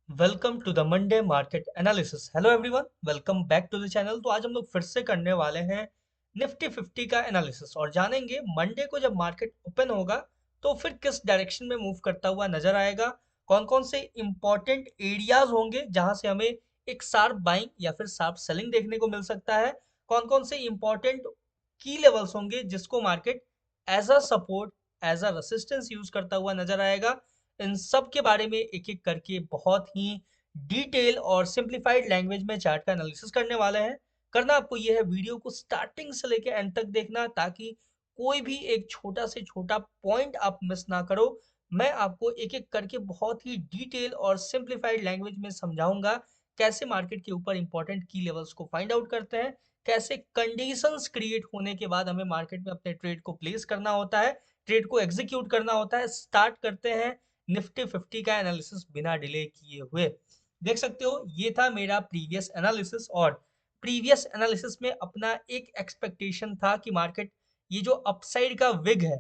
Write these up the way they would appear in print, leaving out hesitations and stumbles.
Welcome to the Monday market analysis. Hello everyone, welcome back to the channel. तो आज हम लोग फिर से करने वाले हैं निफ्टी 50 का एनालिसिस और जानेंगे मंडे को जब मार्केट ओपन होगा तो फिर किस डायरेक्शन में मूव करता हुआ नजर आएगा, कौन कौन से इंपॉर्टेंट एरियाज होंगे जहां से हमें एक शार्प बाइंग या फिर शार्प सेलिंग देखने को मिल सकता है, कौन कौन से इंपॉर्टेंट की लेवल्स होंगे जिसको market as a support, as a resistance use करता हुआ नजर आएगा। इन सब के बारे में एक एक करके बहुत ही डिटेल और सिंप्लीफाइड लैंग्वेज में चार्ट का एनालिसिस करने वाले हैं। करना आपको यह है वीडियो को स्टार्टिंग से लेकर एंड तक देखना, ताकि कोई भी एक छोटा से छोटा पॉइंट आप मिस ना करो। मैं आपको एक एक करके बहुत ही डिटेल और सिंप्लीफाइड लैंग्वेज में समझाऊंगा कैसे मार्केट के ऊपर इंपॉर्टेंट की लेवल्स को फाइंड आउट करते हैं, कैसे कंडीशंस क्रिएट होने के बाद हमें मार्केट में अपने ट्रेड को प्लेस करना होता है, ट्रेड को एग्जीक्यूट करना होता है। स्टार्ट करते हैं निफ्टी 50 का एनालिसिस बिना डिले किए हुए। देख सकते हो ये था मेरा प्रीवियस एनालिसिस, और प्रीवियस एनालिसिस में अपना एक एक्सपेक्टेशन था कि मार्केट ये जो अपसाइड का विग है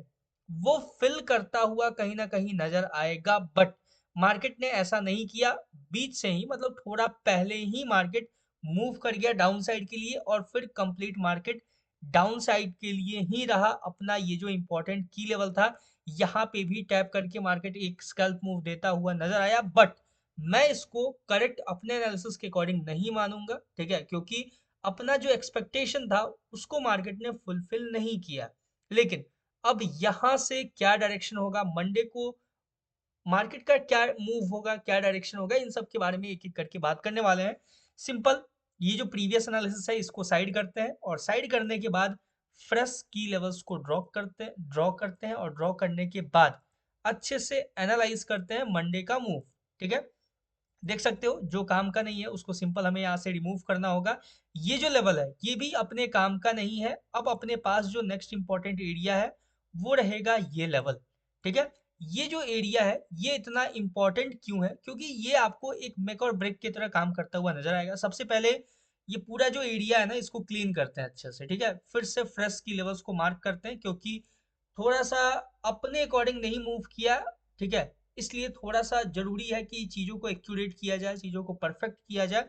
वो फिल करता हुआ कहीं ना कहीं नजर आएगा, बट मार्केट ने ऐसा नहीं किया। बीच से ही मतलब थोड़ा पहले ही मार्केट मूव कर गया डाउन साइड के लिए, और फिर कंप्लीट मार्केट डाउन साइड के लिए ही रहा। अपना ये जो इंपॉर्टेंट की लेवल था यहाँ पे भी टैप करके मार्केट एक स्कैल्प मूव देता हुआ नजर आया, बट मैं इसको करेक्ट अपने एनालिसिस के अकॉर्डिंग नहीं मानूंगा, ठीक है, क्योंकि अपना जो एक्सपेक्टेशन था उसको मार्केट ने फुलफिल नहीं किया। लेकिन अब यहां से क्या डायरेक्शन होगा मंडे को, मार्केट का क्या मूव होगा, क्या डायरेक्शन होगा, इन सब के बारे में एक एक करके बात करने वाले हैं। सिंपल, ये जो प्रीवियस एनालिसिस है इसको साइड करते हैं, और साइड करने के बाद फ्रेश की लेवल्स को ड्रॉ करते हैं और ड्रॉ करने के बाद अच्छे से एनालाइज करते हैं मंडे का मूव। ठीक है, देख सकते हो जो काम का नहीं है उसको सिंपल हमें यहाँ से रिमूव करना होगा। ये जो लेवल है ये भी अपने काम का नहीं है। अब अपने पास जो नेक्स्ट इंपॉर्टेंट एरिया है वो रहेगा ये लेवल। ठीक है, ये जो एरिया है ये इतना इंपॉर्टेंट क्यों है, क्योंकि ये आपको एक मेक और ब्रेक की तरह काम करता हुआ नजर आएगा। सबसे पहले ये पूरा जो एरिया है ना इसको क्लीन करते हैं अच्छे से, ठीक है, फिर से फ्रेश की लेवल्स को मार्क करते हैं, क्योंकि थोड़ा सा अपने अकॉर्डिंग नहीं मूव किया, ठीक है, इसलिए थोड़ा सा जरूरी है कि चीजों को एक्यूरेट किया जाए, चीजों को परफेक्ट किया जाए।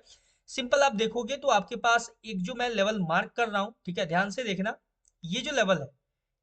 सिंपल आप देखोगे तो आपके पास एक जो मैं लेवल मार्क कर रहा हूँ, ठीक है, ध्यान से देखना, ये जो लेवल है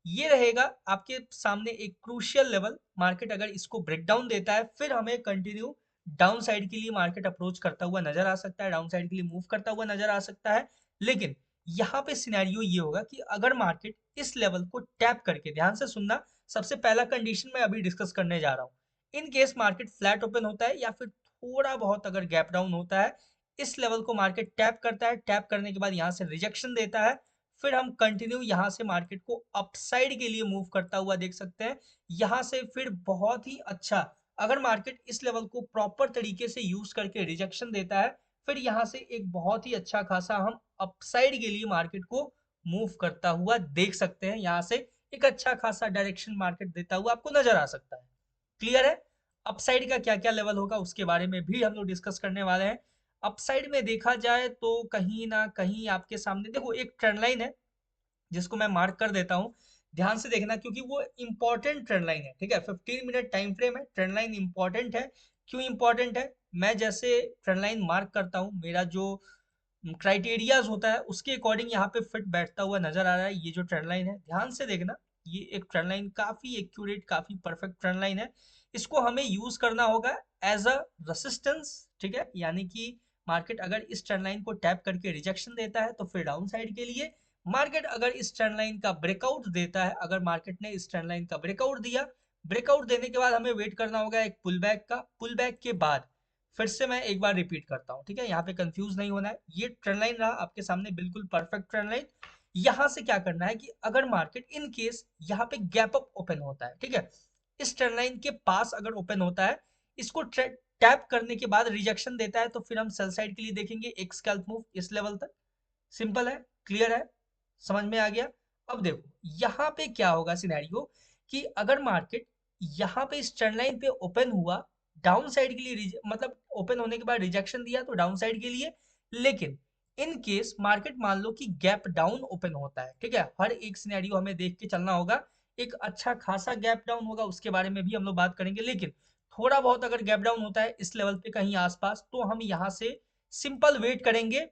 ये रहेगा आपके सामने एक क्रूशियल लेवल। मार्केट अगर इसको ब्रेक डाउन देता है फिर हमें कंटिन्यू डाउन साइड के लिए मार्केट अप्रोच करता हुआ नजर आ सकता है, डाउन साइड के लिए मूव करता हुआ नजर आ सकता है। लेकिन यहाँ पे सिनेरियो ये होगा कि अगर मार्केट इस लेवल को टैप करके, ध्यान से सुनना, सबसे पहला कंडीशन मैं अभी डिस्कस करने जा रहा हूँ, in case market flat open होता है या फिर थोड़ा बहुत अगर गैप डाउन होता है, इस लेवल को मार्केट टैप करता है, टैप करने के बाद यहाँ से रिजेक्शन देता है, फिर हम कंटिन्यू यहाँ से मार्केट को अपसाइड के लिए मूव करता हुआ देख सकते हैं। यहाँ से फिर बहुत ही अच्छा, अगर मार्केट इस लेवल को प्रॉपर तरीके से यूज करके रिजेक्शन देता है, फिर यहाँ से एक बहुत ही अच्छा खासा हम अपसाइड के लिए मार्केट को मूव करता हुआ देख सकते हैं। यहाँ से एक अच्छा खासा डायरेक्शन मार्केट देता हुआ आपको नजर आ सकता है। क्लियर है? अपसाइड का क्या क्या लेवल होगा उसके बारे में भी हम लोग डिस्कस करने वाले हैं। अपसाइड में देखा जाए तो कहीं ना कहीं आपके सामने देखो एक ट्रेंड लाइन है जिसको मैं मार्क कर देता हूँ। ध्यान से देखना क्योंकि वो इंपॉर्टेंट ट्रेंड लाइन है, ठीक है, 15 मिनट टाइम फ्रेम है, ट्रेंड लाइन इंपॉर्टेंट है। क्यों इंपॉर्टेंट है? मैं जैसे ट्रेंड लाइन मार्क करता हूँ, मेरा जो क्राइटेरियाज होता है उसके अकॉर्डिंग यहाँ पे फिट बैठता हुआ नजर आ रहा है ये जो ट्रेंड लाइन है। ध्यान से देखना, ये एक ट्रेंड लाइन काफी एक्यूरेट, काफी परफेक्ट ट्रेंड लाइन है। इसको हमें यूज करना होगा एज अ रेसिस्टेंस, ठीक है, यानी कि मार्केट अगर इस ट्रेंड लाइन को टैप करके रिजेक्शन देता है तो फिर डाउन साइड के लिए, मार्केट अगर इस ट्रेंड लाइन का ब्रेकआउट देता है, अगर मार्केट ने इस ट्रेंड लाइन का ब्रेकआउट दिया, ब्रेकआउट देने के बाद हमें वेट करना होगा एक पुल बैक का। पुल बैक के बाद फिर से मैं एक बार रिपीट करता हूँ, ठीक है, यहाँ पे कंफ्यूज नहीं होना है। ये ट्रेंड लाइन रहा आपके सामने, बिल्कुल परफेक्ट ट्रेंड लाइन। यहाँ से क्या करना है कि अगर मार्केट इन केस यहाँ पे गैप अप ओपन होता है, ठीक है, इस ट्रेंड लाइन के पास अगर ओपन होता है, इसको टैप करने के बाद रिजेक्शन देता है, तो फिर हम सेल साइड के लिए देखेंगे एक स्कैल्प मूव इस लेवल तक। सिंपल है, क्लियर है, समझ में आ गया? अब देखो यहाँ पे क्या होगा सिनेरियो, कि अगर मार्केट यहाँ पे इस ट्रेंड लाइन पे ओपन हुआ डाउन साइड के लिए, मतलब ओपन होने के बाद रिजेक्शन दिया तो डाउन साइड के लिए, लेकिन इन केस मार्केट मान लो कि गैप डाउन ओपन होता है, ठीक है, हर एक सिनेरियो हमें देख के चलना होगा। एक अच्छा खासा गैप डाउन होगा उसके बारे में भी हम लोग बात करेंगे, लेकिन थोड़ा बहुत अगर गैप डाउन होता है इस लेवल पे कहीं आसपास, तो हम यहाँ से सिंपल वेट करेंगे,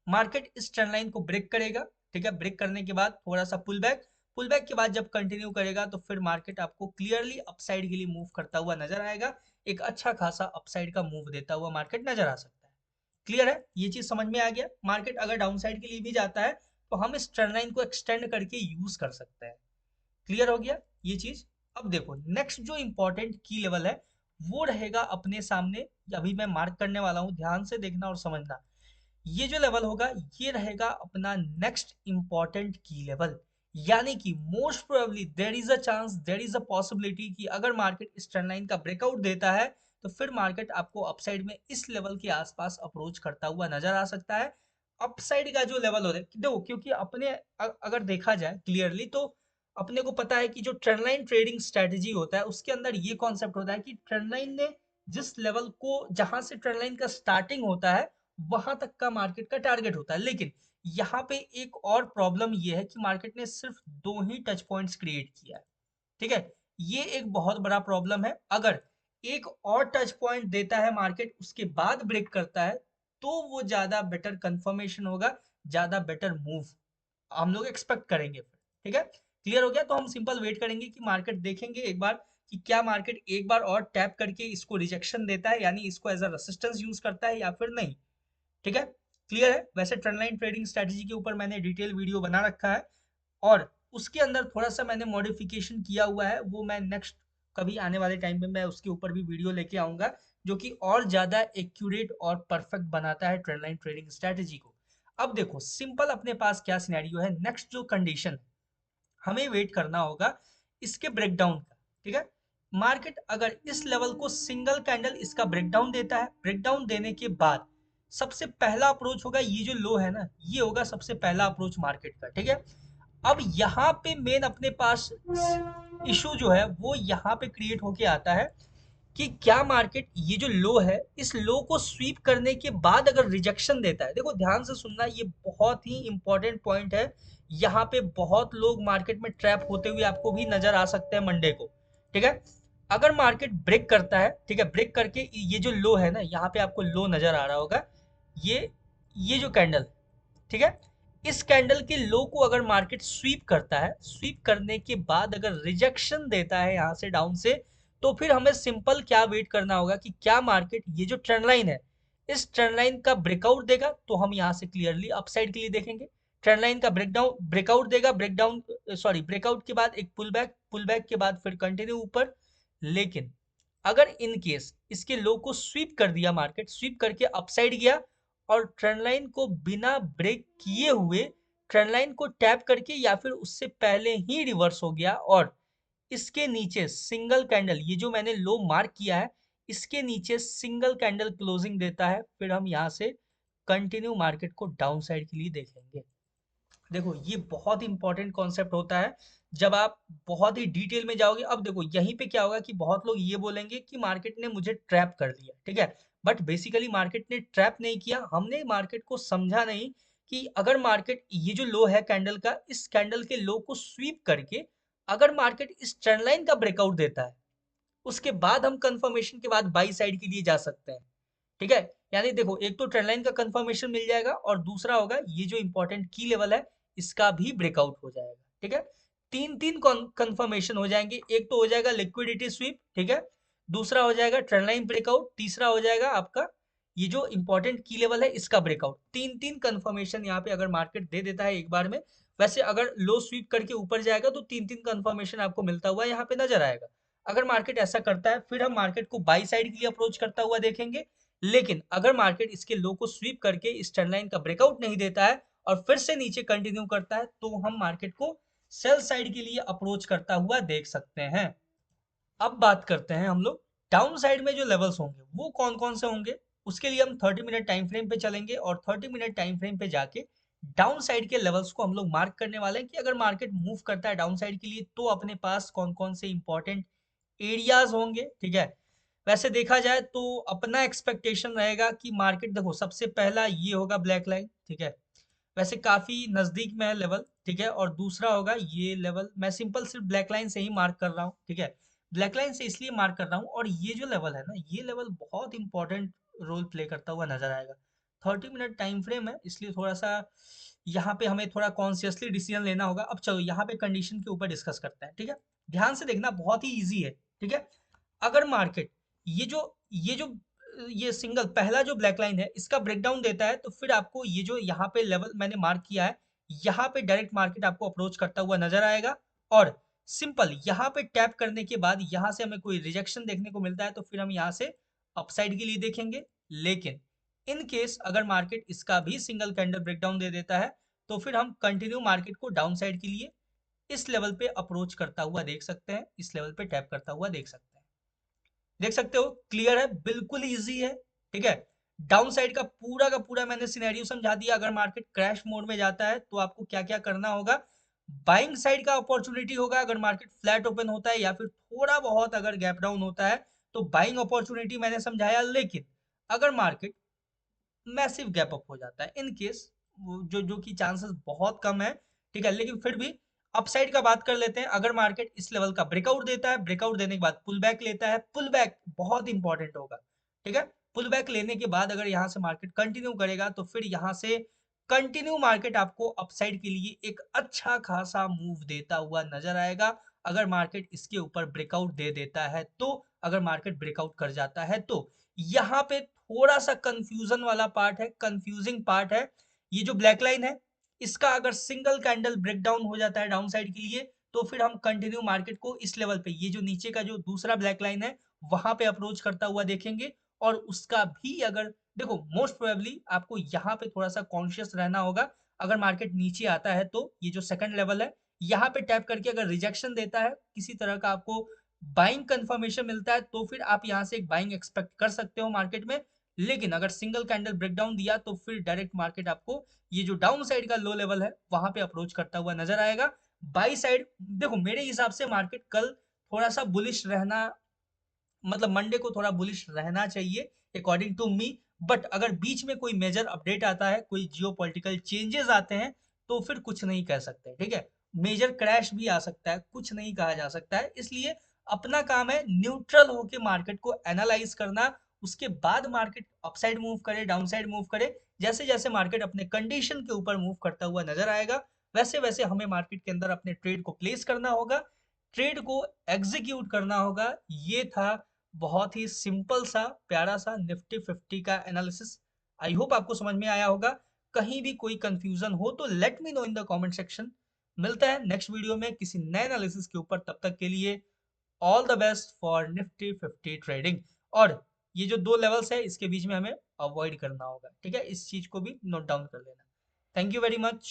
मार्केट इस ट्रेंड लाइन को ब्रेक करेगा, ठीक है। ब्रेक करने के बाद थोड़ा सा पुल बैक के बाद जब कंटिन्यू करेगा तो फिर मार्केट आपको क्लियरली अपसाइड के लिए मूव करता हुआ नजर आएगा, एक अच्छा खासा अपसाइड का मूव देता हुआ मार्केट नजर आ सकता है। क्लियर है, ये चीज समझ में आ गया। मार्केट अगर डाउन साइड के लिए भी जाता है तो हम इस ट्रेंड लाइन को एक्सटेंड करके यूज कर सकते हैं। क्लियर हो गया ये चीज। अब देखो नेक्स्ट जो इंपॉर्टेंट की लेवल है वो रहेगा अपने सामने, अभी मैं मार्क करने वाला हूं, ध्यान से देखना और समझना। ये जो लेवल होगा ये रहेगा अपना नेक्स्ट इंपॉर्टेंट की लेवल, यानी कि most probably there is a chance, there is a possibility कि अगर मार्केट इस ट्रेंड लाइन का ब्रेकआउट देता है तो फिर मार्केट आपको अपसाइड में इस लेवल के आसपास अप्रोच करता हुआ नजर आ सकता है। अपसाइड का जो लेवल होता है देखो, क्योंकि अपने अगर देखा जाए क्लियरली तो अपने को पता है कि जो ट्रेंड लाइन ट्रेडिंग स्ट्रेटेजी होता है उसके अंदर ये कॉन्सेप्ट होता है कि ट्रेंड लाइन ने जिस लेवल को, जहां से ट्रेंड लाइन का स्टार्टिंग होता है वहां तक का मार्केट का टारगेट होता है। लेकिन यहाँ पे एक और प्रॉब्लम ये है कि मार्केट ने सिर्फ दो ही टच पॉइंट्स क्रिएट किया है, ठीक है। ये एक बहुत बड़ा प्रॉब्लम है। अगर एक और टच पॉइंट देता है मार्केट उसके बाद ब्रेक करता है तो वो ज्यादा बेटर कंफर्मेशन होगा, ज्यादा बेटर मूव हम लोग एक्सपेक्ट करेंगे फिर, ठीक है। क्लियर हो गया, तो हम सिंपल वेट करेंगे कि मार्केट देखेंगे एक बार कि क्या मार्केट एक बार और टैप करके इसको रिजेक्शन देता है, यानी इसको एज अ रेसिस्टेंस यूज करता है या फिर नहीं, ठीक है। क्लियर है, वैसे ट्रेंड लाइन ट्रेडिंग स्ट्रेटजी के ऊपर मैंने डिटेल वीडियो बना रखा है और उसके अंदर थोड़ा सा मैंने मॉडिफिकेशन किया हुआ है, वो मैं नेक्स्ट कभी आने वाले टाइम में मैं उसके ऊपर भी वीडियो लेके आऊंगा जो कि और ज्यादा एक्यूरेट और परफेक्ट बनाता है ट्रेंड लाइन ट्रेडिंग स्ट्रेटजी को। अब देखो सिंपल अपने पास क्या सिनेरियो है, नेक्स्ट जो कंडीशन हमें वेट करना होगा इसके ब्रेकडाउन का, ठीक है। मार्केट अगर इस लेवल को सिंगल कैंडल इसका ब्रेकडाउन देता है, ब्रेकडाउन देने के बाद सबसे पहला अप्रोच होगा, ये जो लो है ना ये होगा सबसे पहला अप्रोच मार्केट का, ठीक है। अब यहाँ पे मेन अपने पास इशू जो है वो यहाँ पे क्रिएट होके आता है कि क्या मार्केट ये जो लो है इस लो को स्वीप करने के बाद अगर रिजेक्शन देता है, देखो ध्यान से सुनना ये बहुत ही इंपॉर्टेंट पॉइंट है। यहाँ पे बहुत लोग मार्केट में ट्रैप होते हुए आपको भी नजर आ सकते हैं मंडे को, ठीक है। अगर मार्केट ब्रेक करता है, ठीक है, ब्रेक करके ये जो लो है ना यहाँ पे आपको लो नजर आ रहा होगा, ये जो कैंडल, ठीक है, इस कैंडल के लो को अगर मार्केट स्वीप करता है, स्वीप करने के बाद अगर रिजेक्शन देता है यहाँ से डाउन से, तो फिर हमें सिंपल क्या वेट करना होगा कि क्या मार्केट ये जो ट्रेंड लाइन है इस ट्रेंड लाइन का ब्रेकआउट देगा तो हम यहाँ से क्लियरली अपसाइड के लिए देखेंगे। ट्रेंड लाइन का ब्रेकआउट देगा, ब्रेकआउट के बाद एक पुल बैक के बाद फिर कंटिन्यू ऊपर। लेकिन अगर इन केस इसके लो को स्वीप कर दिया, मार्केट स्वीप करके अपसाइड गया और ट्रेंड लाइन को बिना ब्रेक किए हुए ट्रेंड लाइन को टैप करके या फिर उससे पहले ही रिवर्स हो गया और इसके नीचे सिंगल कैंडल, ये जो मैंने लो मार्क किया है इसके नीचे सिंगल कैंडल क्लोजिंग देता है, फिर हम यहाँ से कंटिन्यू मार्केट को डाउन साइड के लिए देखेंगे। देखो ये बहुत ही इंपॉर्टेंट कॉन्सेप्ट होता है जब आप बहुत ही डिटेल में जाओगे। अब देखो यहीं पे क्या होगा कि बहुत लोग ये बोलेंगे कि मार्केट ने मुझे ट्रैप कर लिया, ठीक है, बट बेसिकली मार्केट ने ट्रैप नहीं किया, हमने मार्केट को समझा नहीं कि अगर मार्केट ये जो लो है कैंडल का, इस कैंडल के लो को स्वीप करके अगर मार्केट इस ट्रेंड लाइन का ब्रेकआउट देता है उसके बाद हम कंफर्मेशन के बाद बाई साइड के लिए जा सकते हैं, ठीक है। यानी देखो एक तो ट्रेंड लाइन का कंफर्मेशन मिल जाएगा और दूसरा होगा ये जो इंपॉर्टेंट की लेवल है इसका भी ब्रेकआउट हो जाएगा, ठीक है। तीन तीन कंफर्मेशन हो जाएंगे, एक तो हो जाएगा लिक्विडिटी स्वीप, ठीक है, दूसरा हो जाएगा ट्रेंड लाइन ब्रेकआउट, तीसरा हो जाएगा आपका ये जो इंपॉर्टेंट की लेवल है इसका ब्रेकआउट। तीन तीन कंफर्मेशन यहाँ पे अगर मार्केट दे देता है एक बार में, वैसे अगर लो स्वीप करके ऊपर जाएगा तो तीन तीन कंफर्मेशन आपको मिलता हुआ यहाँ पे नजर आएगा। अगर मार्केट ऐसा करता है फिर हम मार्केट को बाई साइड के लिए अप्रोच करता हुआ देखेंगे। लेकिन अगर मार्केट इसके लो को स्वीप करके इस ट्रेंड लाइन का ब्रेकआउट नहीं देता है और फिर से नीचे कंटिन्यू करता है तो हम मार्केट को सेल साइड के लिए अप्रोच करता हुआ देख सकते हैं। अब बात करते हैं हम लोग डाउन साइड में जो लेवल्स होंगे वो कौन कौन से होंगे। उसके लिए हम 30 मिनट टाइम फ्रेम पे चलेंगे और 30 मिनट टाइम फ्रेम पे जाके डाउन साइड के लेवल्स को हम लोग मार्क करने वाले हैं कि अगर मार्केट मूव करता है डाउन साइड के लिए तो अपने पास कौन कौन से इंपॉर्टेंट एरियाज होंगे, ठीक है। वैसे देखा जाए तो अपना एक्सपेक्टेशन रहेगा कि मार्केट, देखो सबसे पहला ये होगा ब्लैक लाइन, ठीक है, वैसे काफी नजदीक में है लेवल, ठीक है, और दूसरा होगा ये लेवल, मैं सिंपल सिर्फ ब्लैक लाइन से ही मार्क कर रहा हूँ, ठीक है। ब्लैक लाइन से इसलिए मार्क कर रहा हूँ, और ये जो लेवल है ना, ये लेवल बहुत इंपॉर्टेंट रोल प्ले करता हुआ नजर आएगा। 30 मिनट टाइम फ्रेम है, इसलिए थोड़ा सा यहाँ पे हमें थोड़ा कॉन्शियसली डिसीजन लेना होगा। अब चलो यहाँ पे कंडीशन के ऊपर डिस्कस करते हैं, ठीक है। ध्यान से देखना, बहुत ही ईजी है, ठीक है। अगर मार्केट ये जो ये सिंगल पहला जो ब्लैक लाइन है इसका ब्रेकडाउन देता है, तो फिर आपको ये जो यहाँ पे लेवल मैंने मार्क किया है, यहाँ पे डायरेक्ट मार्केट आपको अप्रोच करता हुआ नजर आएगा। और सिंपल यहाँ पे टैप करने के बाद यहाँ से हमें कोई रिजेक्शन देखने को मिलता है, तो फिर हम यहाँ से अपसाइड के लिए देखेंगे। लेकिन इन केस अगर मार्केट इसका भी सिंगल कैंडल ब्रेकडाउन दे देता है, तो फिर हम कंटिन्यू मार्केट को डाउन साइड के लिए इस लेवल पे अप्रोच करता हुआ देख सकते हैं, इस लेवल पे टैप करता हुआ देख सकते हैं। देख सकते हो, क्लियर है, बिल्कुल इजी है, ठीक है। डाउन साइड का पूरा मैंने सिनेरियो समझा दिया। अगर मार्केट क्रैश मोड में जाता है तो आपको क्या क्या करना होगा। बाइंग साइड का अपॉर्चुनिटी होगा अगर मार्केट फ्लैट ओपन होता है, या फिर थोड़ा बहुत अगर गैप डाउन होता है तो बाइंग अपॉर्चुनिटी मैंने समझाया। लेकिन अगर मार्केट मैसिव गैप अप हो जाता है, इन केस जो जो कि चांसेस बहुत कम है, ठीक है, लेकिन फिर भी अपसाइड का बात कर लेते हैं। अगर मार्केट इस लेवल का ब्रेकआउट देता है, ब्रेकआउट देने के बाद पुल बैक लेता है, पुल बैक बहुत इंपॉर्टेंट होगा, ठीक है। पुल बैक लेने के बाद अगर यहाँ से मार्केट कंटिन्यू करेगा, तो फिर यहाँ से कंटिन्यू मार्केट आपको अपसाइड के लिए एक अच्छा खासा मूव देता हुआ नजर आएगा। अगर मार्केट इसके ऊपर ब्रेकआउट दे देता है तो, अगर मार्केट ब्रेकआउट कर जाता है तो, यहाँ पे थोड़ा सा कंफ्यूजन वाला पार्ट है, कंफ्यूजिंग पार्ट है। ये जो ब्लैक लाइन है, इसका अगर सिंगल कैंडल ब्रेकडाउन हो जाता है डाउन साइड के लिए, तो फिर हम कंटिन्यू मार्केट को इस लेवल पे, ये जो नीचे का जो दूसरा ब्लैक लाइन है, वहां पे अप्रोच करता हुआ देखेंगे। और उसका भी अगर देखो, मोस्ट प्रोबेबली आपको यहाँ पे थोड़ा सा कॉन्शियस रहना होगा। अगर मार्केट नीचे आता है तो ये जो सेकंड लेवल है, यहाँ पे टैप करके अगर रिजेक्शन देता है, किसी तरह का आपको बाइंग कंफर्मेशन मिलता है, तो फिर आप यहाँ से एक बाइंग एक्सपेक्ट कर सकते हो मार्केट में। लेकिन अगर सिंगल कैंडल ब्रेकडाउन दिया, तो फिर डायरेक्ट मार्केट आपको ये जो डाउन साइड का लो लेवल है वहां पे अप्रोच करता हुआ नजर आएगा। बाई साइड देखो, मेरे हिसाब से मार्केट कल थोड़ा सा बुलिश रहना, मतलब मंडे को थोड़ा बुलिश रहना चाहिए अकॉर्डिंग टू मी। बट अगर बीच में कोई मेजर अपडेट आता है, कोई जियो पॉलिटिकल चेंजेस आते हैं, तो फिर कुछ नहीं कह सकते, ठीक है। मेजर क्रैश भी आ सकता है, कुछ नहीं कहा जा सकता है। इसलिए अपना काम है न्यूट्रल होके मार्केट को एनालाइज करना। उसके बाद मार्केट अपसाइड मूव करे, डाउन साइड मूव करे, जैसे जैसे मार्केट अपने कंडीशन के ऊपर मूव करता हुआ नजर आएगा, वैसे वैसे हमें मार्केट के अंदर अपने ट्रेड को प्लेस करना होगा, ट्रेड को एग्जीक्यूट करना होगा। ये था बहुत ही सिंपल सा प्यारा सा निफ्टी 50 का एनालिसिस। आई होप आपको समझ में आया होगा। कहीं भी कोई कंफ्यूजन हो तो let me know in the comment section. मिलता है नेक्स्ट वीडियो में किसी नए एनालिसिस के ऊपर। तब तक के लिए all the best for Nifty 50 trading. और ये जो दो लेवल्स है, इसके बीच में हमें अवॉइड करना होगा, ठीक है। इस चीज को भी नोट डाउन कर लेना। Thank you very much.